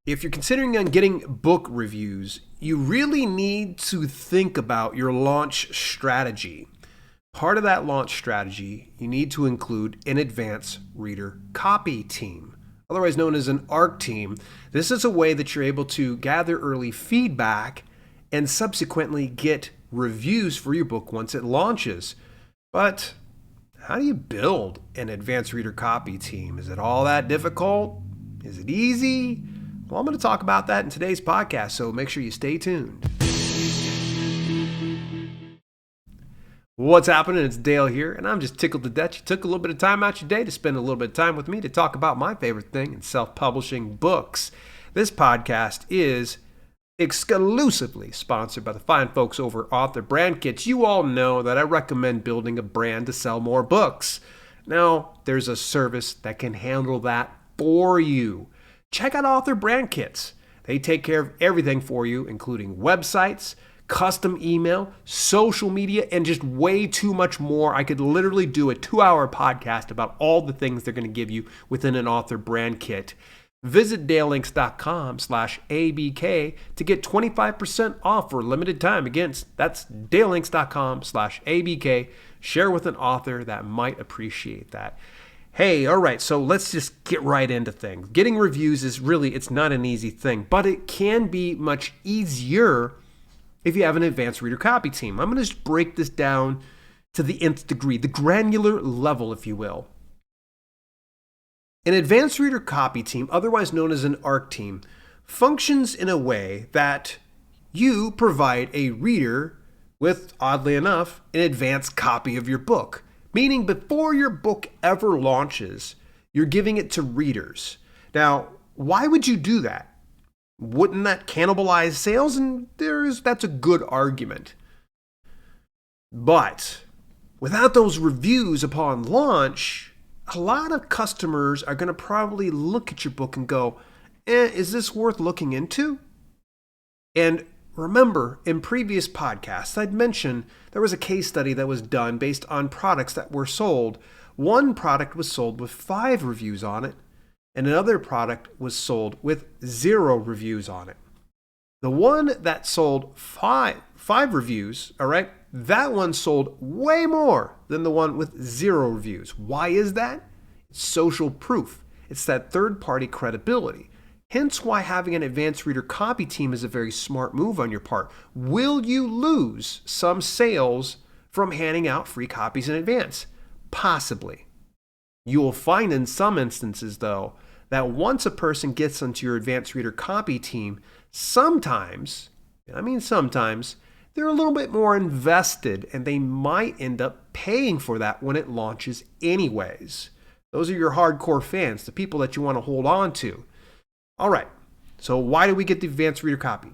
If you're considering on getting book reviews, you really need to think about your launch strategy. Part of that launch strategy, you need to include an advanced reader copy team, otherwise known as an ARC team. This is a way that you're able to gather early feedback and subsequently get reviews for your book once it launches. But how do you build an advanced reader copy team? Is it all that difficult? Is it easy? Well, I'm going to talk about that in today's podcast, so make sure you stay tuned. What's happening? It's Dale here, and I'm just tickled to death you took a little bit of time out your day to spend a little bit of time with me to talk about my favorite thing in self-publishing books. This podcast is exclusively sponsored by the fine folks over Author Brand Kits. You all know that I recommend building a brand to sell more books. Now, there's a service that can handle that for you. Check out Author Brand Kits. They take care of everything for you, including websites, custom email, social media, and just way too much more. I could literally do a 2-hour podcast about all the things they're going to give you within an Author Brand Kit. Visit dalelinks.com/ABK to get 25% off for a limited time. Again, that's dalelinks.com/ABK. Share with an author that might appreciate that. Hey, all right, so let's just get right into things. Getting reviews is really, it's not an easy thing, but it can be much easier if you have an advanced reader copy team. I'm going to just break this down to the nth degree, the granular level, if you will. An advanced reader copy team, otherwise known as an ARC team, functions in a way that you provide a reader with, oddly enough, an advanced copy of your book. Meaning before your book ever launches, you're giving it to readers. Now, why would you do that? Wouldn't that cannibalize sales? And that's a good argument. But without those reviews upon launch, a lot of customers are going to probably look at your book and go, is this worth looking into? And remember, in previous podcasts, I'd mentioned there was a case study that was done based on products that were sold. One product was sold with 5 reviews on it, and another product was sold with 0 reviews on it. The one that sold five reviews, all right, that one sold way more than the one with 0 reviews. Why is that? It's social proof. It's that third-party credibility. Hence why having an advanced reader copy team is a very smart move on your part. Will you lose some sales from handing out free copies in advance? Possibly. You will find in some instances, though, that once a person gets onto your advanced reader copy team, sometimes, they're a little bit more invested and they might end up paying for that when it launches anyways. Those are your hardcore fans, the people that you want to hold on to. All right, so why do we get the advanced reader copy?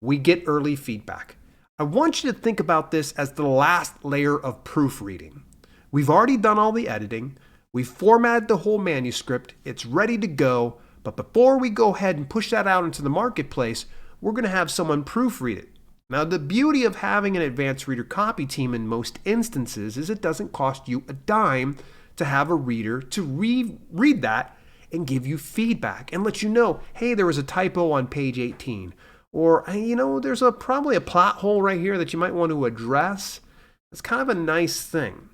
We get early feedback. I want you to think about this as the last layer of proofreading. We've already done all the editing. We've formatted the whole manuscript. It's ready to go. But before we go ahead and push that out into the marketplace, we're going to have someone proofread it. Now, the beauty of having an advanced reader copy team in most instances is it doesn't cost you a dime to have a reader to read that and give you feedback and let you know, hey, there was a typo on page 18. Or, there's probably a plot hole right here that you might want to address. It's kind of a nice thing.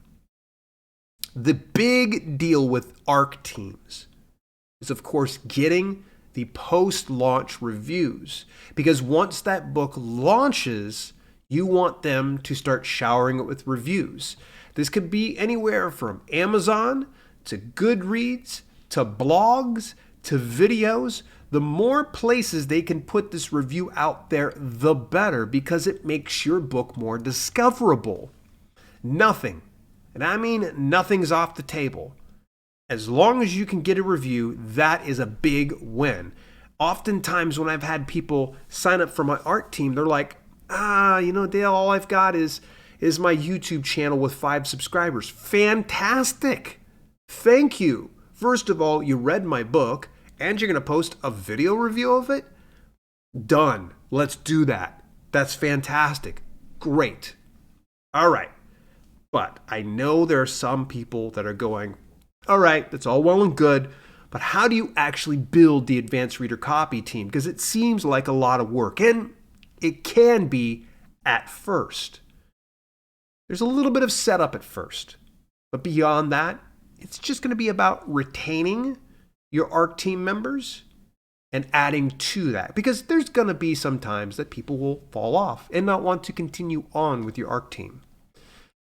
The big deal with ARC teams is, of course, getting the post-launch reviews. Because once that book launches, you want them to start showering it with reviews. This could be anywhere from Amazon to Goodreads to blogs, to videos. The more places they can put this review out there, the better, because it makes your book more discoverable. Nothing, and I mean nothing's off the table. As long as you can get a review, that is a big win. Oftentimes when I've had people sign up for my ARC team, they're like, Dale, all I've got is my YouTube channel with 5 subscribers. Fantastic. Thank you. First of all, you read my book and you're going to post a video review of it? Done. Let's do that. That's fantastic. Great. All right. But I know there are some people that are going, all right, that's all well and good, But how do you actually build the advanced reader copy team? Because it seems like a lot of work, and it can be at first. There's a little bit of setup at first, but beyond that, it's just going to be about retaining your ARC team members and adding to that, because there's going to be some times that people will fall off and not want to continue on with your ARC team.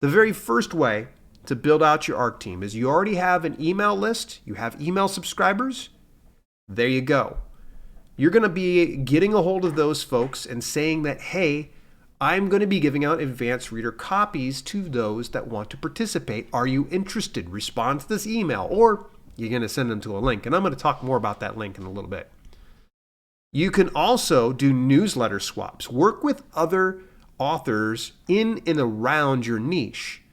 The very first way to build out your ARC team is you already have an email list, you have email subscribers. There you go. You're going to be getting a hold of those folks and saying that, hey, I'm going to be giving out advanced reader copies to those that want to participate. Are you interested? Respond to this email, or you're going to send them to a link. And I'm going to talk more about that link in a little bit. You can also do newsletter swaps. Work with other authors in and around your niche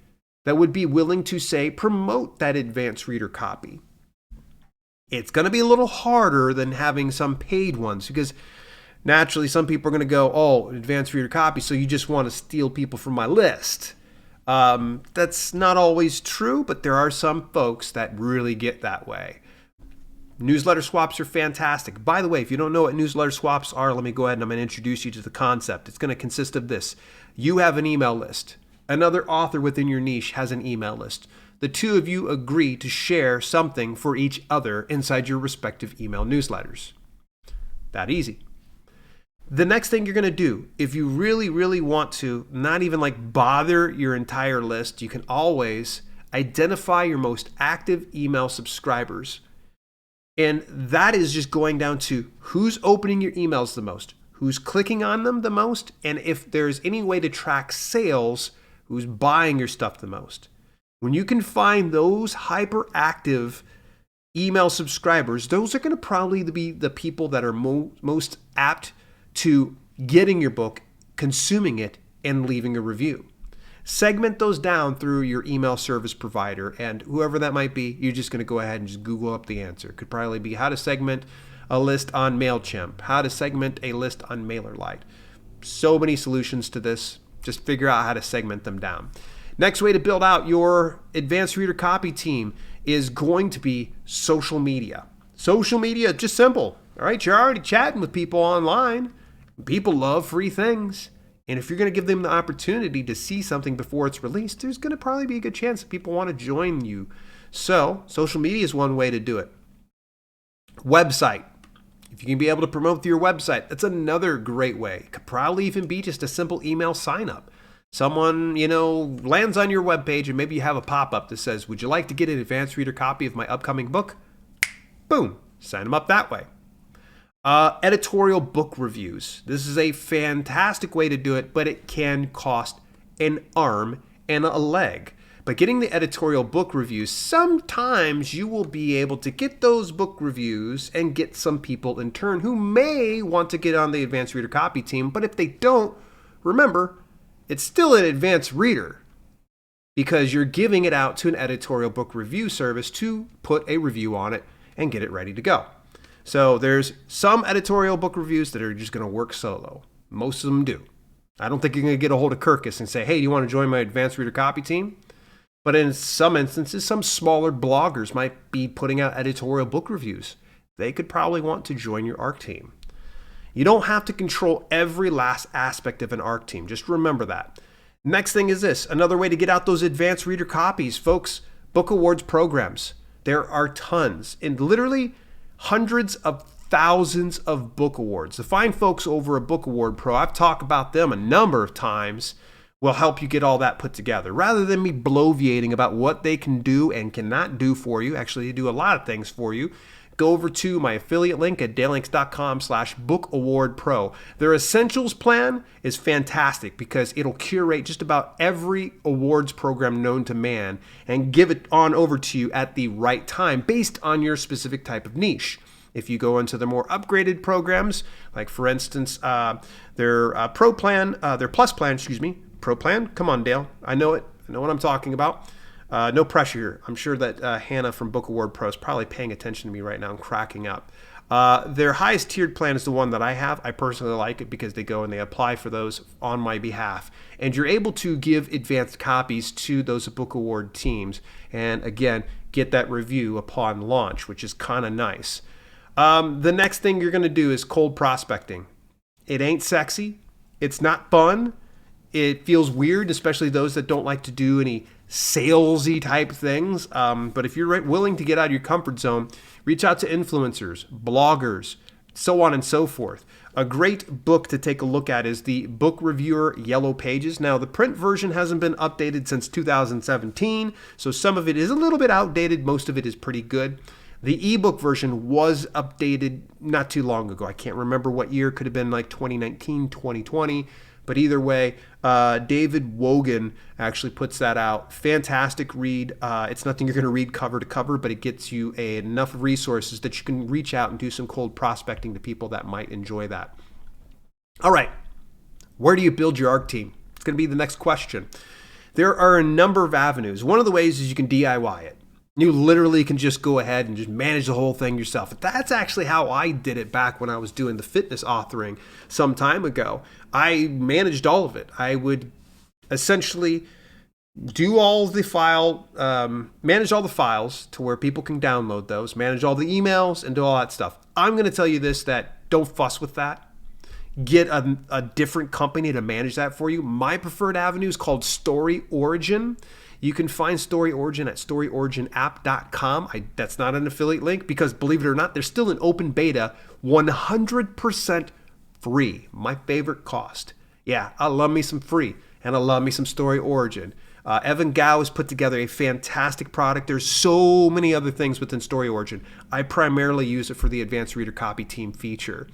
that would be willing to, say, promote that advanced reader copy. It's going to be a little harder than having some paid ones, because naturally some people are going to go, oh, advanced reader copy, so you just want to steal people from my list. That's not always true, but there are some folks that really get that way. Newsletter swaps are fantastic. By the way, if you don't know what newsletter swaps are, let me go ahead and I'm going to introduce you to the concept. It's going to consist of this. You have an email list. Another author within your niche has an email list. The two of you agree to share something for each other inside your respective email newsletters. That easy. The next thing you're going to do, if you really, really want to not even bother your entire list, you can always identify your most active email subscribers. And that is just going down to who's opening your emails the most, who's clicking on them the most, and if there's any way to track sales, who's buying your stuff the most. When you can find those hyperactive email subscribers, those are going to probably be the people that are most apt to getting your book, consuming it, and leaving a review. Segment those down through your email service provider, and whoever that might be, you're just going to go ahead and just Google up the answer. It could probably be how to segment a list on MailChimp, how to segment a list on MailerLite. So many solutions to this. Just figure out how to segment them down. Next way to build out your advanced reader copy team is going to be social media. Social media, just simple. All right, you're already chatting with people online. People love free things. And if you're going to give them the opportunity to see something before it's released, there's going to probably be a good chance that people want to join you. So social media is one way to do it. Website. If you can be able to promote through your website, that's another great way. It could probably even be just a simple email sign up. Someone, lands on your webpage and maybe you have a pop-up that says, would you like to get an advanced reader copy of my upcoming book? Boom, sign them up that way. Editorial book reviews. This is a fantastic way to do it, but it can cost an arm and a leg. But getting the editorial book reviews, sometimes you will be able to get those book reviews and get some people in turn who may want to get on the advanced reader copy team. But if they don't, remember, it's still an advanced reader because you're giving it out to an editorial book review service to put a review on it and get it ready to go. So there's some editorial book reviews that are just going to work solo. Most of them do. I don't think you're going to get a hold of Kirkus and say, hey, do you want to join my advanced reader copy team? But in some instances, some smaller bloggers might be putting out editorial book reviews. They could probably want to join your ARC team. You don't have to control every last aspect of an ARC team. Just remember that. Next thing is this. Another way to get out those advanced reader copies, folks, book awards programs. There are tons, and literally hundreds of thousands of book awards. The fine folks over at Book Award Pro, I've talked about them a number of times, will help you get all that put together. Rather than me bloviating about what they can do and cannot do for you, actually they do a lot of things for you, go over to my affiliate link at dalelinks.com/bookawardpro. Their essentials plan is fantastic because it'll curate just about every awards program known to man and give it on over to you at the right time based on your specific type of niche. If you go into the more upgraded programs, like for instance, their Pro Plan, their Plus Plan, Pro Plan, come on Dale, I know it, I know what I'm talking about. No pressure here. I'm sure that Hannah from Book Award Pro is probably paying attention to me right now and cracking up. Their highest tiered plan is the one that I have. I personally like it because they go and they apply for those on my behalf. And you're able to give advanced copies to those Book Award teams. And again, get that review upon launch, which is kind of nice. The next thing you're going to do is cold prospecting. It ain't sexy. It's not fun. It feels weird, especially those that don't like to do any salesy type things. But if you're willing to get out of your comfort zone, reach out to influencers, bloggers, so on and so forth. A great book to take a look at is the Book Reviewer Yellow Pages. Now, the print version hasn't been updated since 2017, so some of it is a little bit outdated. Most of it is pretty good. The ebook version was updated not too long ago. I can't remember what year. Could have been like 2019, 2020. But either way, David Wogan actually puts that out. Fantastic read. It's nothing you're going to read cover to cover, but it gets you enough resources that you can reach out and do some cold prospecting to people that might enjoy that. All right, where do you build your ARC team? It's going to be the next question. There are a number of avenues. One of the ways is you can DIY it. You literally can just go ahead and just manage the whole thing yourself. That's actually how I did it back when I was doing the fitness authoring some time ago. I managed all of it. I would essentially do all the manage all the files to where people can download those, manage all the emails, and do all that stuff. I'm going to tell you this, that don't fuss with that. Get a different company to manage that for you. My preferred avenue is called Story Origin. You can find Story Origin at storyoriginApp.com. That's not an affiliate link because, believe it or not, they're still in open beta, 100% free. My favorite cost. Yeah, I love me some free, and I love me some Story Origin. Evan Gao has put together a fantastic product. There's so many other things within Story Origin. I primarily use it for the Advanced Reader Copy Team feature.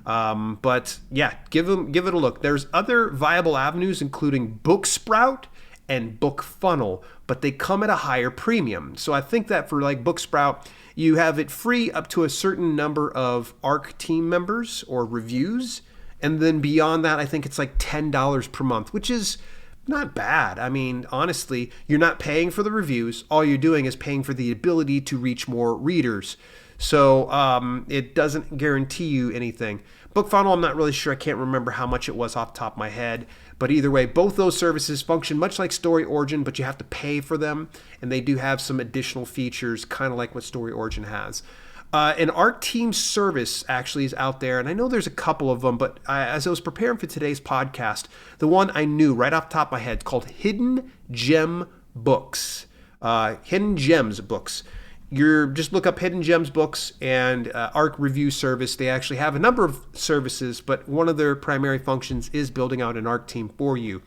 But yeah, give it a look. There's other viable avenues, including Booksprout and BookFunnel, but they come at a higher premium. So I think that for like Booksprout, you have it free up to a certain number of ARC team members or reviews. And then beyond that, I think it's like $10 per month, which is not bad. I mean, honestly, you're not paying for the reviews. All you're doing is paying for the ability to reach more readers. So it doesn't guarantee you anything. BookFunnel, I'm not really sure. I can't remember how much it was off the top of my head. But either way, both those services function much like Story Origin, but you have to pay for them. And they do have some additional features, kind of like what Story Origin has. An ARC team service actually is out there. And I know there's a couple of them, but as I was preparing for today's podcast, the one I knew right off the top of my head is called Hidden Gem Books. Hidden Gems Books. Just look up Hidden Gems Books and ARC Review Service. They actually have a number of services, but one of their primary functions is building out an ARC team for you.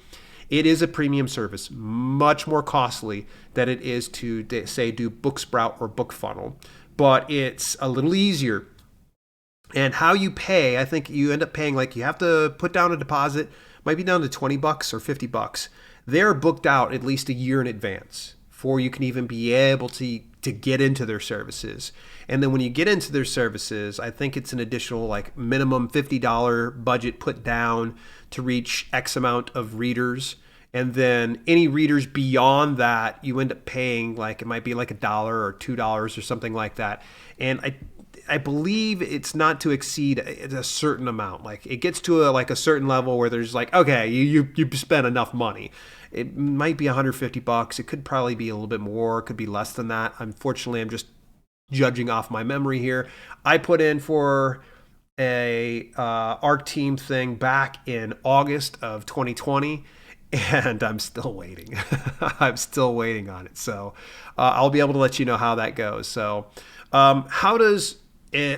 It is a premium service, much more costly than it is to, say, do Booksprout or BookFunnel, but it's a little easier. And how you pay, I think you end up paying like you have to put down a deposit, might be down to $20 or $50. They're booked out at least a year in advance before you can even be able to get into their services. And then when you get into their services, I think it's an additional like minimum $50 budget put down to reach X amount of readers. And then any readers beyond that, you end up paying like, it might be like $1 or $2 or something like that. And I believe it's not to exceed a certain amount. Like it gets to a certain level where there's like, okay, you spent enough money. It might be $150. It could probably be a little bit more. It could be less than that. Unfortunately, I'm just judging off my memory here. I put in for a ARC team thing back in August of 2020, and I'm still waiting. I'm still waiting on it. So I'll be able to let you know how that goes. So how does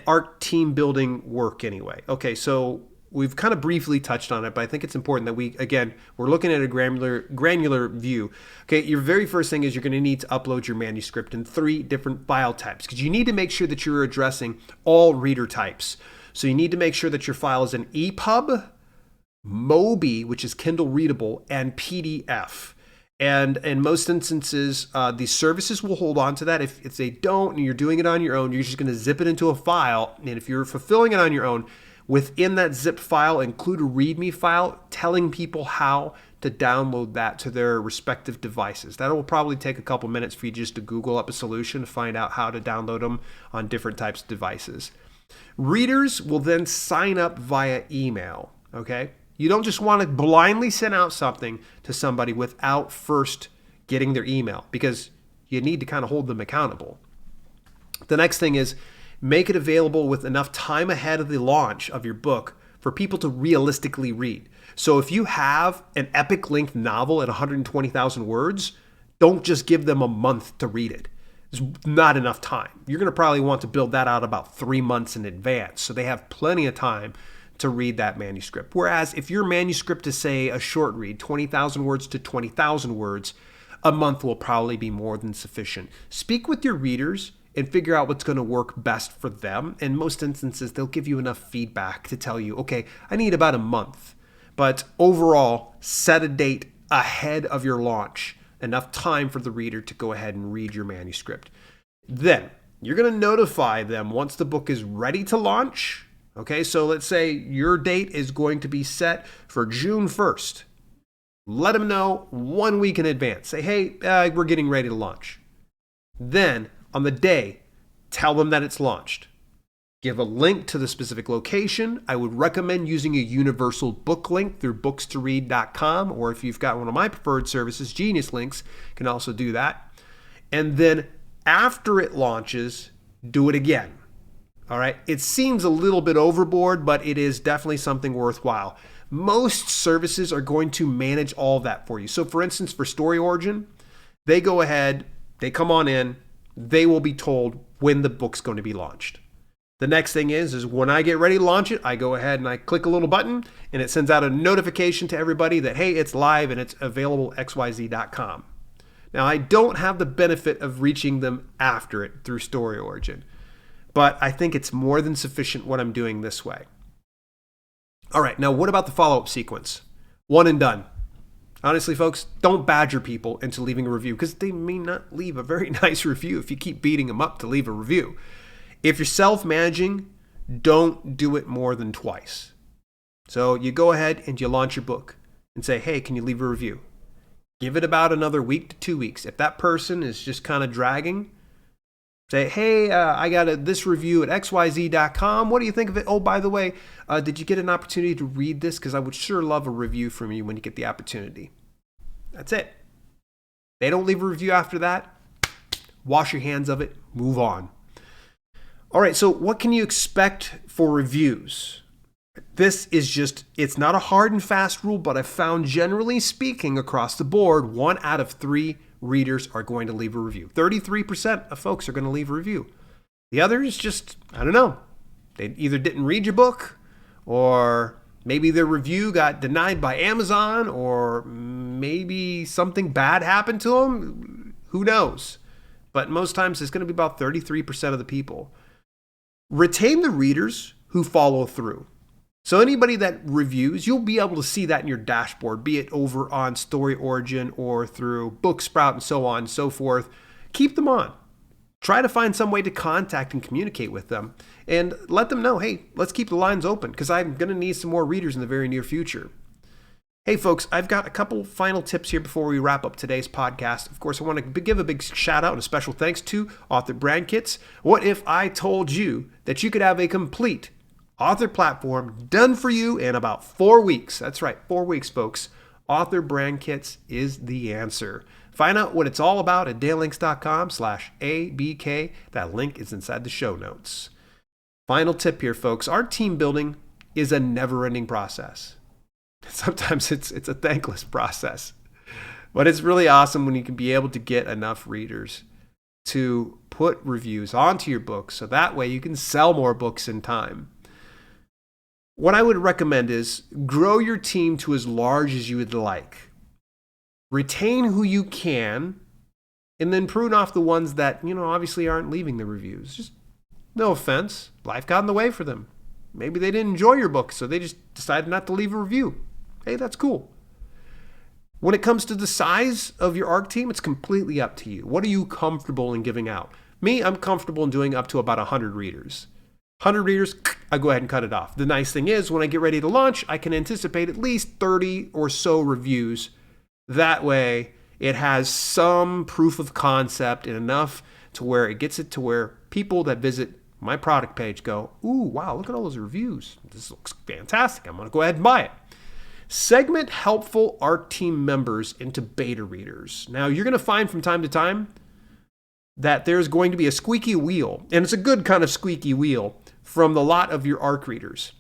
ARC team building work anyway? Okay, so we've kind of briefly touched on it, but I think it's important that we're looking at a granular view. Okay, your very first thing is you're going to need to upload your manuscript in 3 different file types because you need to make sure that you're addressing all reader types. So you need to make sure that your file is an EPUB, MOBI, which is Kindle readable, and PDF. And in most instances, these services will hold on to that. If they don't and you're doing it on your own, you're just going to zip it into a file. And if you're fulfilling it on your own, within that zip file, include a README file telling people how to download that to their respective devices. That will probably take a couple minutes for you just to Google up a solution to find out how to download them on different types of devices. Readers will then sign up via email, okay? You don't just want to blindly send out something to somebody without first getting their email because you need to kind of hold them accountable. The next thing is make it available with enough time ahead of the launch of your book for people to realistically read. So if you have an epic length novel at 120,000 words, don't just give them a month to read it. There's not enough time. You're going to probably want to build that out about 3 months in advance, so they have plenty of time to read that manuscript. Whereas if your manuscript is, say, a short read, 20,000 words to 20,000 words, a month will probably be more than sufficient. Speak with your readers and figure out what's going to work best for them. In most instances, they'll give you enough feedback to tell you, okay, I need about a month. But overall, set a date ahead of your launch, enough time for the reader to go ahead and read your manuscript. Then you're going to notify them once the book is ready to launch. Okay, so let's say your date is going to be set for June 1st. Let them know 1 week in advance. Say, hey, we're getting ready to launch. Then on the day, tell them that it's launched. Give a link to the specific location. I would recommend using a universal book link through bookstoread.com, or if you've got one of my preferred services, Genius Links, can also do that. And then after it launches, do it again. All right. It seems a little bit overboard, but it is definitely something worthwhile. Most services are going to manage all of that for you. So for instance, for Story Origin, they go ahead, they come on in, they will be told when the book's going to be launched. The next thing is when I get ready to launch it, I go ahead and I click a little button and it sends out a notification to everybody that, hey, it's live and it's available at xyz.com. Now, I don't have the benefit of reaching them after it through Story Origin, but I think it's more than sufficient what I'm doing this way. All right, now what about the follow-up sequence? One and done. Honestly, folks, don't badger people into leaving a review because they may not leave a very nice review if you keep beating them up to leave a review. If you're self-managing, don't do it more than twice. So you go ahead and you launch your book and say, hey, can you leave a review? Give it about another week to 2 weeks. If that person is just kind of dragging, say, hey, I got this review at xyz.com. What do you think of it? Oh, by the way, did you get an opportunity to read this? Because I would sure love a review from you when you get the opportunity. That's it. They don't leave a review after that. Wash your hands of it. Move on. All right, so what can you expect for reviews? This is just, it's not a hard and fast rule, but I've found generally speaking across the board, 1 out of 3 readers are going to leave a review. 33% of folks are going to leave a review. The others just, I don't know. They either didn't read your book, or maybe their review got denied by Amazon, or maybe something bad happened to them. Who knows? But most times it's going to be about 33% of the people. Retain the readers who follow through. So anybody that reviews, you'll be able to see that in your dashboard, be it over on Story Origin or through Booksprout and so on and so forth. Keep them on. Try to find some way to contact and communicate with them and let them know, hey, let's keep the lines open because I'm going to need some more readers in the very near future. Hey, folks, I've got a couple final tips here before we wrap up today's podcast. Of course, I want to give a big shout out and a special thanks to Author Brand Kits. What if I told you that you could have a complete author platform done for you in about 4 weeks? That's right, 4 weeks, folks. Author Brand Kits is the answer. Find out what it's all about at dalelinks.com/ABK. That link is inside the show notes. Final tip here, folks. Our team building is a never-ending process. Sometimes it's a thankless process, but it's really awesome when you can be able to get enough readers to put reviews onto your book so that way you can sell more books in time. What I would recommend is grow your team to as large as you would like. Retain who you can, and then prune off the ones that, obviously aren't leaving the reviews. Just no offense. Life got in the way for them. Maybe they didn't enjoy your book, so they just decided not to leave a review. Hey, that's cool. When it comes to the size of your ARC team, it's completely up to you. What are you comfortable in giving out? Me, I'm comfortable in doing up to about 100 readers. 100 readers, I go ahead and cut it off. The nice thing is when I get ready to launch, I can anticipate at least 30 or so reviews. That way, it has some proof of concept and enough to where it gets it to where people that visit my product page go, ooh, wow, look at all those reviews. This looks fantastic. I'm going to go ahead and buy it. Segment helpful ARC team members into beta readers. Now, you're going to find from time to time, that there's going to be a squeaky wheel, and it's a good kind of squeaky wheel, from the lot of your ARC readers.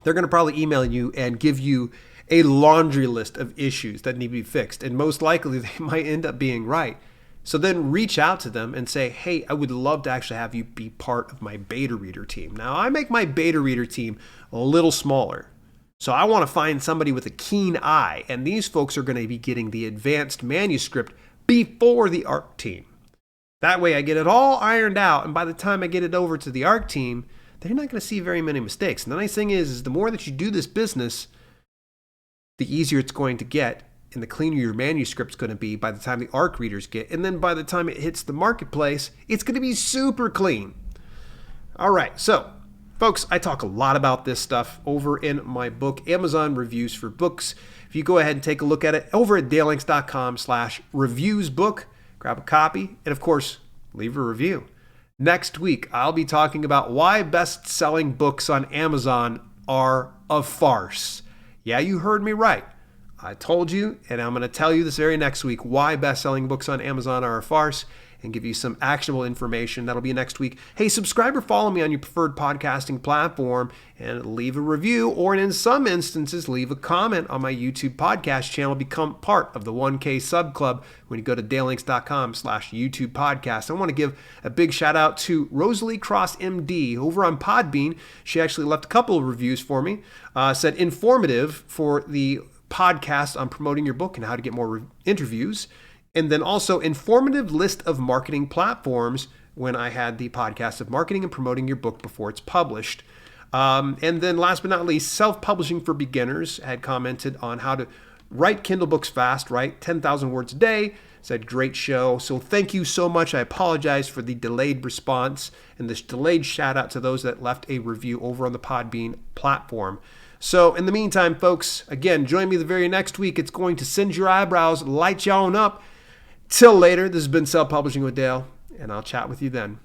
They're going to probably email you and give you a laundry list of issues that need to be fixed. And most likely they might end up being right. So then reach out to them and say, hey, I would love to actually have you be part of my beta reader team. Now, I make my beta reader team a little smaller. So I want to find somebody with a keen eye. And these folks are going to be getting the advanced manuscript before the ARC team. That way I get it all ironed out. And by the time I get it over to the ARC team, they're not going to see very many mistakes. And the nice thing is the more that you do this business, the easier it's going to get and the cleaner your manuscript's going to be by the time the ARC readers get. And then by the time it hits the marketplace, it's going to be super clean. All right, so folks, I talk a lot about this stuff over in my book, Amazon Reviews for Books. If you go ahead and take a look at it over at dalelinks.com/reviewsbook, grab a copy, and of course, leave a review. Next week, I'll be talking about why best-selling books on Amazon are a farce. Yeah, you heard me right. I told you, and I'm going to tell you this very next week, why best-selling books on Amazon are a farce and give you some actionable information. That'll be next week. Hey, subscribe or follow me on your preferred podcasting platform and leave a review, or in some instances, leave a comment on my YouTube podcast channel. Become part of the 1K Sub Club when you go to dalelinks.com/YouTube podcast. I want to give a big shout out to Rosalie Cross MD over on Podbean. She actually left a couple of reviews for me. Said informative for the podcast on promoting your book and how to get more interviews. And then also informative list of marketing platforms when I had the podcast of marketing and promoting your book before it's published. And then last but not least, self-publishing for beginners had commented on how to write Kindle books fast, write 10,000 words a day. Said great show. So thank you so much. I apologize for the delayed response and this delayed shout out to those that left a review over on the Podbean platform. So in the meantime, folks, again, join me the very next week. It's going to singe your eyebrows, light you on up. Till later, this has been Self-Publishing with Dale, and I'll chat with you then.